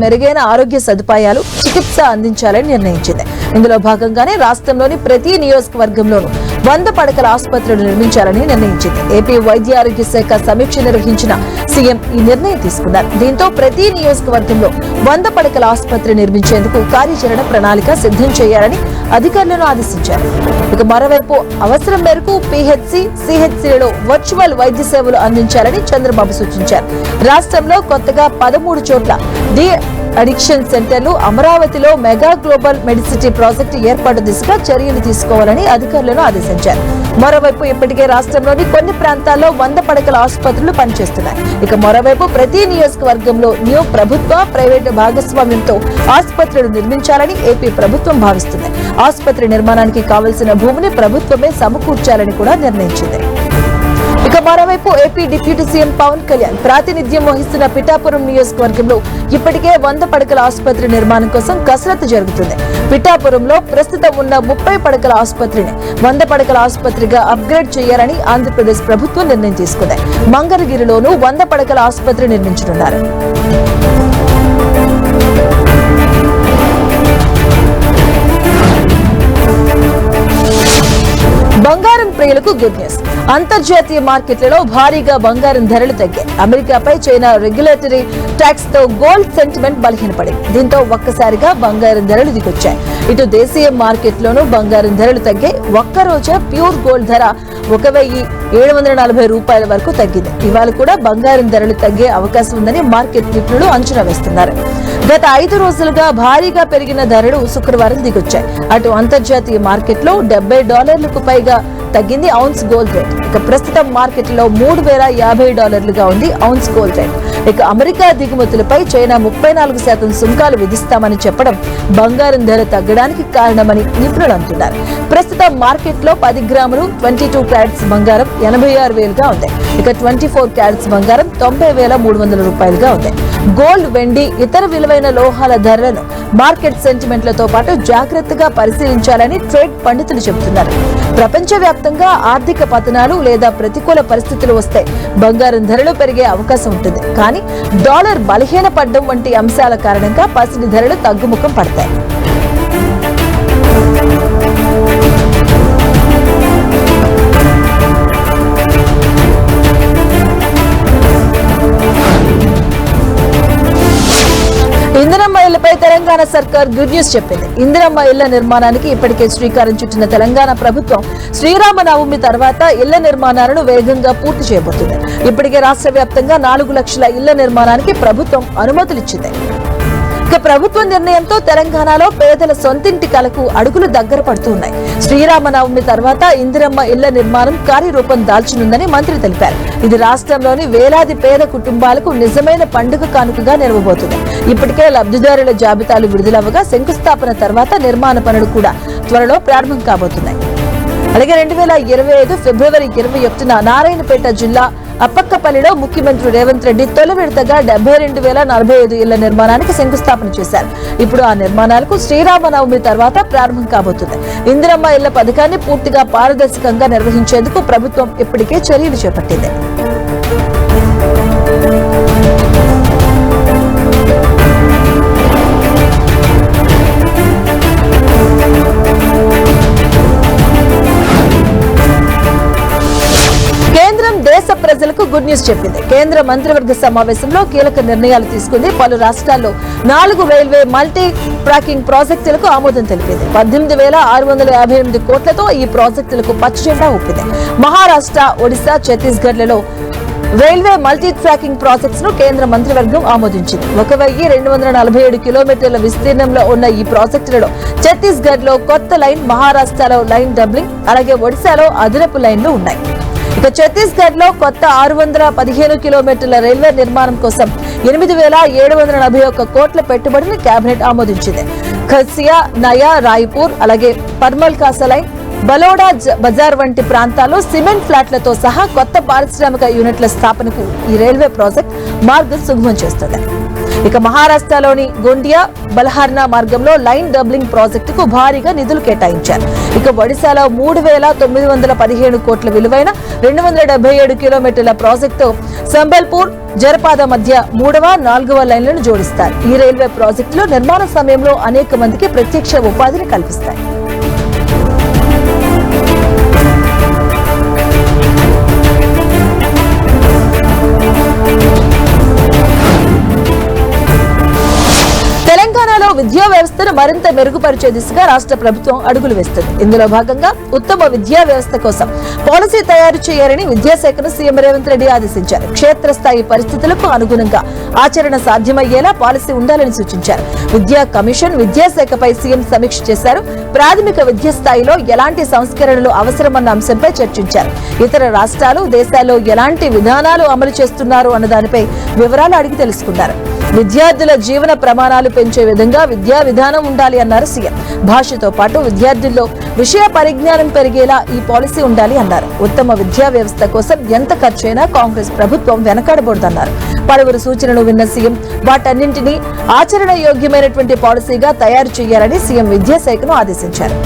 మెరుగైన ఆరోగ్య సదుపాయాలు చికిత్స అందించాలని నిర్ణయించింది. ఇందులో భాగంగానే రాష్ట్రంలోని ప్రతి నియోజకవర్గంలోనూ 100 పడకల ఆసుపత్రులు నిర్మించాలని నిర్ణయించింది. ఏపీ వైద్య ఆరోగ్య శాఖ సమీక్ష నిర్వహించిన సీఎం ఈ నిర్ణయం తీసుకున్నారు. దీంతో ప్రతి నియోజకవర్గంలో 100 పడకల ఆసుపత్రి నిర్మించేందుకు కార్యాచరణ ప్రణాళిక సిద్ధం చేయాలని అధికారులను ఆదేశించారు. ఇక మరోవైపు అవసరం మేరకు పీహెచ్సీ, సిహెచ్సీలలో వర్చువల్ వైద్య సేవలు అందించాలని చంద్రబాబు సూచించారు. రాష్ట్రంలో కొత్తగా 13 చోట్ల డి అడిక్షన్ సెంటర్లు, అమరావతిలో మెగా గ్లోబల్ మెడిసిటీ ప్రాజెక్టు ఏర్పాటు దిశగా చర్యలు తీసుకోవాలని అధికారులను ఆదేశించారు. మరోవైపు ఇప్పటికే రాష్ట్రంలోని కొన్ని ప్రాంతాల్లో 100 పడకల ఆసుపత్రులు పనిచేస్తున్నాయి. ఇక మరోవైపు ప్రతి నియోజకవర్గంలో న్యూ ప్రభుత్వ, ప్రైవేటు భాగస్వామ్యంతో ఆసుపత్రులు నిర్మించాలని ఏపీ ప్రభుత్వం భావిస్తుంది. ఆసుపత్రి నిర్మాణానికి కావలసిన భూమిని ప్రభుత్వమే సమకూర్చాలని కూడా నిర్ణయించింది. ఇక మరోవైపు AP deputy CM Pawan Kalyan ప్రాతినిధ్యం వహిస్తున్న పిఠాపురం నియోజకవర్గంలో ఇప్పటికే 100 పడకల ఆసుపత్రి నిర్మాణం కోసం కసరత్తు జరుగుతుంది. పిఠాపురంలో ప్రస్తుతం ఉన్న 30 పడకల ఆసుపత్రిని 100 పడకల ఆసుపత్రిగా అప్గ్రేడ్ చేయాలని ఆంధ్రప్రదేశ్ ప్రభుత్వం నిర్ణయం తీసుకుంది. మంగళగిరిలోనూ 100 పడకల ఆసుపత్రి నిర్మించనున్నారు. బంగారం ప్రియులకు గుడ్ న్యూస్. అంతర్జాతీయ మార్కెట్లలో భారీగా బంగారం ధరలు తగ్గాయి. అమెరికాపై చైనా రెగ్యులేటరీ ట్యాక్స్ తో గోల్డ్ సెంటిమెంట్ బలహీనపడింది. దీంతో ఒక్కసారిగా బంగారం ధరలు దిగొచ్చాయి. ఇటు దేశీయ మార్కెట్లోనూ బంగారం ధరలు తగ్గాయి. ఒక్కరోజే ప్యూర్ గోల్డ్ ధర 1740 రూపాయల వరకు తగ్గింది. ఇవాళ కూడా బంగారం ధరలు తగ్గే అవకాశం ఉందని మార్కెట్ నిపుణులు అంచనా వేస్తున్నారు. గత 5 రోజులుగా భారీగా పెరిగిన ధరలు శుక్రవారం దిగొచ్చాయి. అటు అంతర్జాతీయ మార్కెట్లో $70కు పైగా తగ్గింది ఔన్స్ గోల్డ్ రేట్. ఇక ప్రస్తుతం మార్కెట్లో $3050గా ఉంది ఔన్స్ గోల్డ్ రేట్. ఇక అమెరికా దిగుమతులపై చైనా 34% సుంకాలు విధిస్తామని చెప్పడం బంగారం ధర తగ్గడానికి కారణమని నిపుణులు అంటున్నారు. ప్రస్తుతం మార్కెట్లో 10 గ్రాములు 22 క్యారెట్స్ బంగారం 86,000గా ఉంది. ఇక 24 క్యారెట్స్ బంగారం 90,300 రూపాయలుగా ఉంది. గోల్డ్, వెండి, ఇతర విలువైన లోహాల ధరలను మార్కెట్ సెంటిమెంట్లతో పాటు జాగ్రత్తగా పరిశీలించాలని ట్రేడ్ పండితులు చెబుతున్నారు. ప్రపంచవ్యాప్తంగా ఆర్థిక పతనాలు లేదా ప్రతికూల పరిస్థితులు వస్తే బంగారం ధరలు పెరిగే అవకాశం ఉంటుంది. కానీ డాలర్ బలహీనపడడం వంటి అంశాల కారణంగా పసిడి ధరలు తగ్గుముఖం పడతాయి. ఇందిరమ్మ ఇళ్లపై తెలంగాణ సర్కార్ గుడ్ న్యూస్ చెప్పింది. ఇందిరమ్మ ఇళ్ల నిర్మాణానికి ఇప్పటికే శ్రీకారం చుట్టిన తెలంగాణ ప్రభుత్వం శ్రీరామనవమి తర్వాత ఇళ్ల నిర్మాణాలను వేగంగా పూర్తి చేయబోతుంది. ఇప్పటికే రాష్ట్ర వ్యాప్తంగా 4 లక్షల ఇళ్ల నిర్మాణానికి ప్రభుత్వం అనుమతులిచ్చింది. ఇక ప్రభుత్వ నిర్ణయంతో తెలంగాణలో పేదల సొంతింటి కలకు అడుగులు దగ్గర పడుతున్నాయి. శ్రీరామనవమి తర్వాత ఇందిరమ్మ ఇళ్ల నిర్మాణం కార్యరూపం దాల్చనుందని మంత్రి తెలిపారు. ఇది రాష్ట్రంలోని వేలాది పేద కుటుంబాలకు నిజమైన పండుగ కానుకగా నిలవబోతుంది. ఇప్పటికే లబ్ధిదారుల జాబితాలు విడుదలవ్వగా శంకుస్థాపన తర్వాత నిర్మాణ పనులు కూడా త్వరలో ప్రారంభం కాబోతున్నాయి. అలాగే 2025 ఫిబ్రవరి 21న నారాయణపేట జిల్లా అప్పక్కపల్లిలో ముఖ్యమంత్రి రేవంత్ రెడ్డి తొలి విడతగా 72,045 ఇళ్ల నిర్మాణానికి శంకుస్థాపన చేశారు. ఇప్పుడు ఆ నిర్మాణాలకు శ్రీరామనవమి తర్వాత ప్రారంభం కాబోతుంది. ఇందిరమ్మ ఇళ్ల పథకాన్ని పూర్తిగా పారదర్శకంగా నిర్వహించేందుకు ప్రభుత్వం ఇప్పటికే చర్యలు చేపట్టింది. దేశ ప్రజలకు గుడ్ న్యూస్ చెప్పింది. కేంద్ర మంత్రివర్గ సమావేశంలో కీలక నిర్ణయాలు తీసుకుంది. పలు రాష్ట్రాల్లో 4 రైల్వే మల్టీ ట్రాకింగ్ ప్రాజెక్టులకు ఆమోదం తెలిపింది. 18,658 కోట్లతో ఈ ప్రాజెక్టులకు పచ్చజెండా ఊపింది. మహారాష్ట్ర, ఒడిశా, ఛత్తీస్గఢ్లలో రైల్వే మల్టీ ట్రాకింగ్ ప్రాజెక్ట్స్ ను కేంద్ర మంత్రివర్గం ఆమోదించింది. 1,247 కిలోమీటర్ల విస్తీర్ణంలో ఉన్న ఈ ప్రాజెక్టులలో ఛత్తీస్గఢ్ లో కొత్త లైన్, మహారాష్ట్రలో లైన్ డబ్లింగ్, అలాగే ఒడిశాలో అదనపు లైన్లు ఉన్నాయి. ఇక ఛత్తీస్గఢ్ లో కొత్త 615 కిలోమీటర్ల రైల్వే నిర్మాణం కోసం 8,741 కోట్ల పెట్టుబడిని కేబినెట్ ఆమోదించింది. ఖసియా, నయా, రాయ్పూర్, అలాగే పర్మల్ కాసా లైన్, బలోడా బజార్ వంటి ప్రాంతాల్లో సిమెంట్ ఫ్లాట్లతో సహా కొత్త పారిశ్రామిక యూనిట్ల స్థాపనకు ఈ రైల్వే ప్రాజెక్ట్ మార్గం సుగమం చేస్తుంది. ఇక మహారాష్ట్రలోని గోండియా బల్హార్నా మార్గంలో లైన్ డబ్లింగ్ ప్రాజెక్టుకు భారీగా నిధులు కేటాయించారు. ఇక ఒడిశాలో 3,915 కోట్ల విలువైన 277 కిలోమీటర్ల ప్రాజెక్టు సంబల్పూర్ జరపాద మధ్య 3వ, 4వ లైన్లను జోడిస్తారు. ఈ రైల్వే ప్రాజెక్టులో నిర్మాణ సమయంలో అనేక మందికి ప్రత్యక్ష ఉపాధిని కల్పిస్తాయి. తెలంగాణలో విద్యా వ్యవస్థను మరింత మెరుగుపరిచే దిశగా రాష్ట్ర ప్రభుత్వం అడుగులు వేస్తుంది. ఇందులో భాగంగా ఉత్తమ విద్యా వ్యవస్థ కోసం పాలసీ తయారు చేయాలని విద్యాశాఖను సీఎం రేవంత్ రెడ్డి ఆదేశించారు. క్షేత్రస్థాయి పరిస్థితులకు అనుగుణంగా ఆచరణ సాధ్యమయ్యేలా పాలసీ ఉండాలని సూచించారు. విద్యా కమిషన్ విద్యాశాఖపై సీఎం సమీక్ష చేశారు. ప్రాథమిక విద్యా స్థాయిలో ఎలాంటి సంస్కరణలు అవసరమన్న అంశంపై చర్చించారు. ఇతర రాష్ట్రాలు, దేశాల్లో ఎలాంటి విధానాలు అమలు చేస్తున్నారు అన్న దానిపై వివరాలు అడిగి తెలుసుకున్నారు. విద్యార్థుల జీవన ప్రమాణాలు పెంచే విధంగా విద్యా విధానం ఉండాలి అన్నారు సీఎం. భాషతో పాటు విద్యార్థుల్లో విషయ పరిజ్ఞానం పెరిగేలా ఈ పాలసీ ఉండాలి అన్నారు. ఉత్తమ విద్యా వ్యవస్థ కోసం ఎంత ఖర్చైనా కాంగ్రెస్ ప్రభుత్వం వెనకాడబోదన్నారు. పలువురు సూచనలు విన్న సీఎం వాటన్నింటినీ ఆచరణ యోగ్యమైనటువంటి పాలసీగా తయారు చేయాలని సీఎం విద్యాశాఖను ఆదేశించారు.